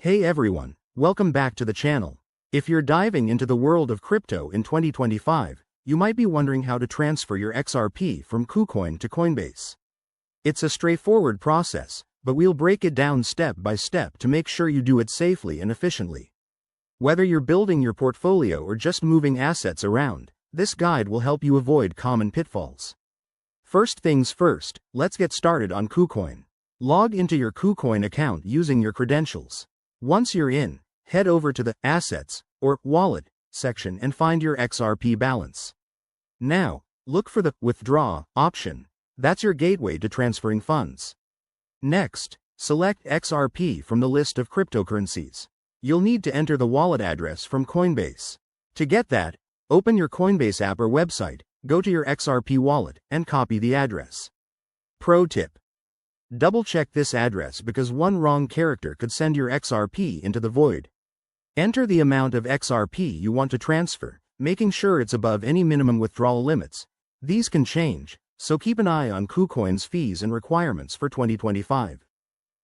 Hey everyone, welcome back to the channel. If you're diving into the world of crypto in 2025, you might be wondering how to transfer your XRP from KuCoin to Coinbase. It's a straightforward process, but we'll break it down step by step to make sure you do it safely and efficiently. Whether you're building your portfolio or just moving assets around, this guide will help you avoid common pitfalls. First things first, let's get started on KuCoin. Log into your KuCoin account using your credentials. Once you're in, head over to the Assets or Wallet section and find your XRP balance. Now, look for the Withdraw option. That's your gateway to transferring funds. Next, select XRP from the list of cryptocurrencies. You'll need to enter the wallet address from Coinbase. To get that, open your Coinbase app or website, go to your XRP wallet, and copy the address. Pro tip: double-check this address because one wrong character could send your XRP into the void. Enter the amount of XRP you want to transfer, making sure it's above any minimum withdrawal limits. These can change, so keep an eye on KuCoin's fees and requirements for 2025.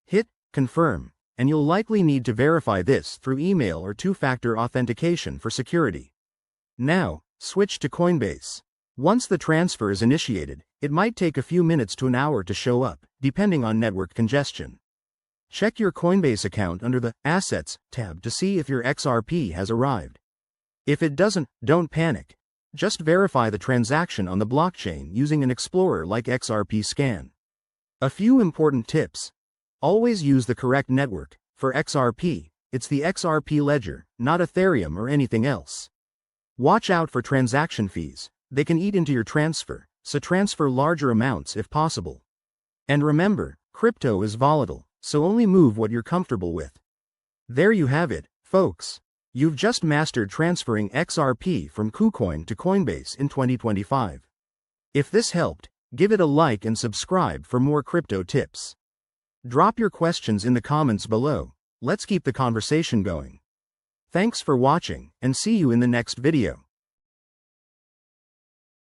Hit Confirm, and you'll likely need to verify this through email or two-factor authentication for security. Now, switch to Coinbase. Once the transfer is initiated, it might take a few minutes to an hour to show up, depending on network congestion. Check your Coinbase account under the Assets tab to see if your XRP has arrived. If it doesn't, don't panic. Just verify the transaction on the blockchain using an explorer like XRP Scan. A few important tips. Always use the correct network. For XRP, it's the XRP ledger, not Ethereum or anything else. Watch out for transaction fees. They can eat into your transfer, so transfer larger amounts if possible. And remember, crypto is volatile, so only move what you're comfortable with. There you have it, folks. You've just mastered transferring XRP from KuCoin to Coinbase in 2025. If this helped, give it a like and subscribe for more crypto tips. Drop your questions in the comments below. Let's keep the conversation going. Thanks for watching, and see you in the next video.